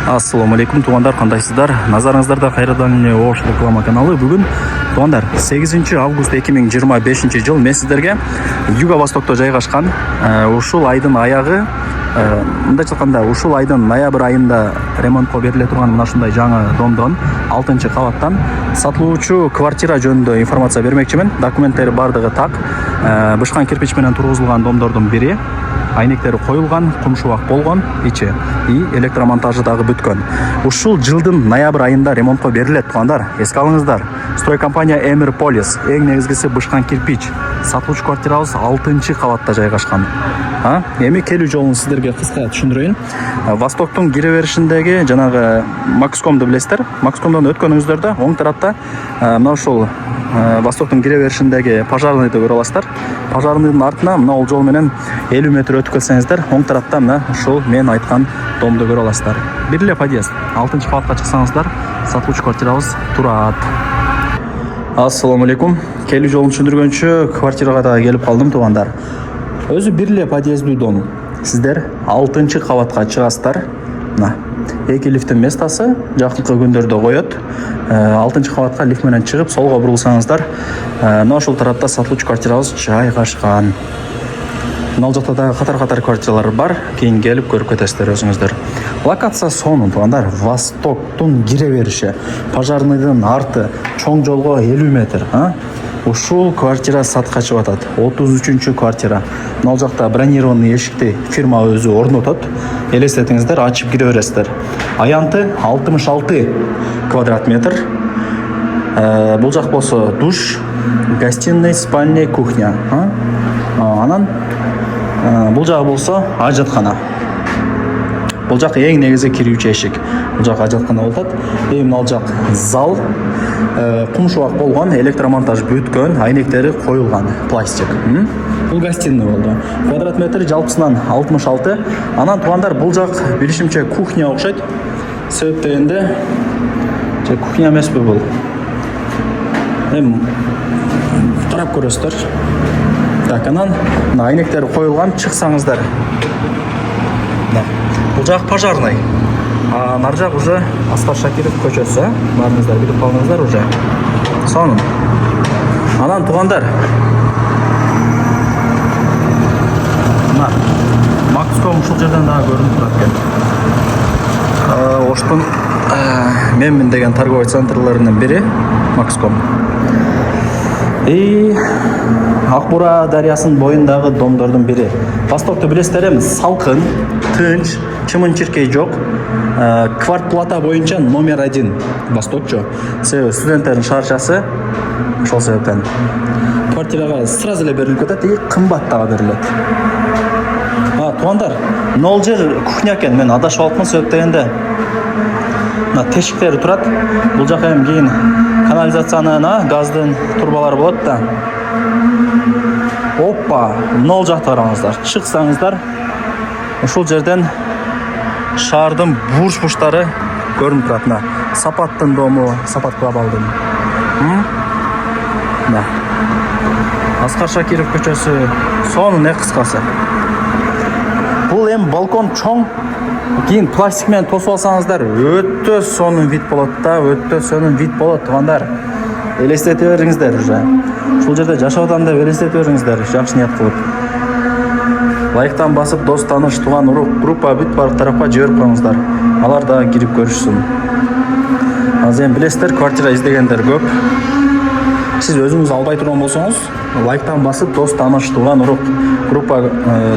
Ассаламу алейкум, туғандар, қандайсыздар? Назарыңыздарда қайрадан эле Ош реклама каналы. Бүгін туғандар 8 август 2025 жыл мен сіздерге Юго-Востокта жайгашкан ушул айдын аягы, мындай айтканда ушул айдын ноябрь айында ремонтко бериле турган мына ушундай жаңы домдон 6 кабаттан сатылуучу квартира жөнүндө информация бермекчимин. Документтери бардыгы так. Бышкан кирпич менен тургузулган домдордун бири, айнектери коюлган, кумшубак болгон ичи и электромонтажы дагы бүткөн. Ушул жылдын ноябрь айында ремонтко берилет тугандар. Эске алыңыздар. Стройкомпания Эмирполис, эң негизгиси бышкан кирпич. Сатылуучу квартирабыз 6 кабатта жайгашкан. Эми келүү жолун сиздерге кыска түшүндүрөйүн. Востоктун кире беришиндеги жанагы Макскомду билесиздер. Макскомдон өткөнүңүздөрдө оң тарапта мына ушул Востоктун кире беришиндеги пожарныйды көрө аласыздар. Пожарныйдын артына мына ол жол менен 50 метр өтүп келсеңиздер, оң тарапта мына ушул мен айткан домду көрө аласыздар. Бир эле подъезд. 6 кабатка чыксаңыздар, сатылуучу квартирабыз турат. Ассаламу алейкум. Келүү жолун түшүндүргөнчү квартирага да келип калдым тугандар. Өзү бир эле подъездүү дом. Сиздер 6 кабатка чыгасыздар. Мына эки лифттин местасы жакынкы күндөрдө коет. 6 кабатка лифт менен чыгып солго бурулсаңыздар, мына ушул тарапта сатылуучу квартирабыз жайгашкан. Мына жакта да катар квартиралар бар. Кийин келип көрүп кетесиздер өзүңүздөр. Локация сонун тугандар. Востоктун кире бериши, пожарныйдын арты, чоң жолго 50 метр. Ушул квартира сатка чыгып атат. 33 квартира. Мына жакта бронированный эшикти фирма өзү орнотот. Элестетиңиздер, ачып кире бересиздер. Аянты 66 квадрат метр. Бул жак болсо душ, гостиная, спальня, кухня. Анан бул жагы болсо ажаткана. Бул жак эң негизи кирүүчү эшик. Бул жак ажаткана болот. Мына жак зал, кумшубак болгон, электромонтаж бүткөн, айнектери коюлган, пластик. Бул гостиная болду. Квадрат метр жалпысынан 66. Анан тугандар бул жак билишимче кухня окшойт. Себеп дегенде кухня эмеспи бул? Карап көрөсүздөр. Так, анан айнектери коюлган, чыксаңыздар. Бул жак пожарный. Нар жак уже Аскар Шакиров көчөсү. Барыңыздар, билип калыңыздар уже. Сонун. Анан тугандар. Мына Макском ушул жерден дагы көрүнүп турат экен. Оштун Менмин деген торговый центрларынын бири Макском. Акбура дарыясынын боюндагы домдордун бири. Востокту билесиздер эми, салкын, тынч, чымын-чиркей жок. Квартплата боюнча номер 1 Востокчу. Себеби студенттердин шаарчасы ошол себептен. Квартирага сразу эле берилип кетет и кымбат дагы берилет. Тугандар, нол жер кухня экен, мен адашып алыпмын, себеп дегенде мына тешиктери турат. Бул жака эми кийин канализациянын, газдын турбалары болот да. Опа, нол жакта караңыздар. Чыксаңыздар, ушул жерден шаардын бурч-бурчтары көрүнүп турат. Мына Сапаттын дому, Сапат Глобалдын. Мына Аскар Шакиров көчөсү, сонун кыскасы. Бул эми балкон чоң. Кийин пластик менен тосуп алсаңыздар, өтө сонун вид болот да, өтө сонун вид болот тугандар. Элестете бериңиздер уже. Ушул жерде жашап атам деп элестете бериңиздер, жакшы ниет кылып. Лайктан басып, дос, тааныш, тууган, урук, группа бүт баардык тарапка жиберип коюңуздар. Алар да кирип көрүшсүн. Азыр эми билесиздер, квартира издегендер көп. Сиз өзүңүз албай турган болсоңуз, лайктан басып, дос, тааныш, тууган, урук, группа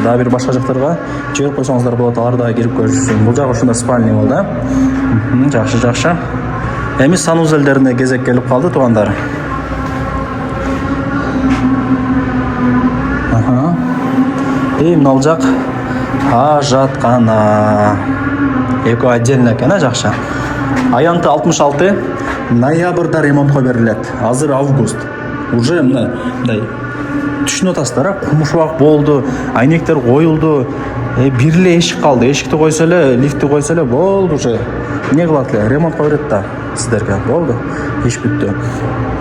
дагы бир башка жактарга жиберип койсоңуздар болот, алар да кирип көрүшсүн. Бул жак ушунда спальня болду, жакшы. Эми санузелдерине кезек келип калды тугандар. Мына жак ажаткана. Эко отдельно экен, жакшы. Аянты 66, ноябрда ремонтко берилет. Азыр август. Уже мындай түшүнүп атасыздар, кумшубак болду, айнектер коюлду. Бир эле эшик калды. Эшикти койсо эле, лифтти койсо эле болду уже. Не кылат эле? Ремонтко берет да сиздерге. Болду. Иш бүттү.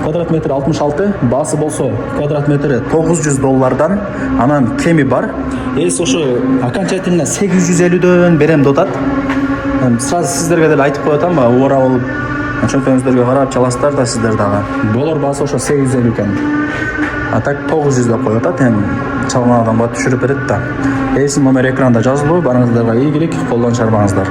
Квадрат метр 66, басы болсо квадрат метри $900, анан кеми бар. Ошо окончательно 850дөн берем деп атат. Сразу сіздерге деле айтып коет атам, убара болуп чөнтөгүңүздөргө карап чаласыздар да сиздер дагы. Доллар баасы ошо 850 экен. А так 900 деп коет атат, эми чалган адамга түшүрүп берет да. Эсим номер экранда жазылуу, барыңыздарга ийгилик, колдон чарбаңыздар.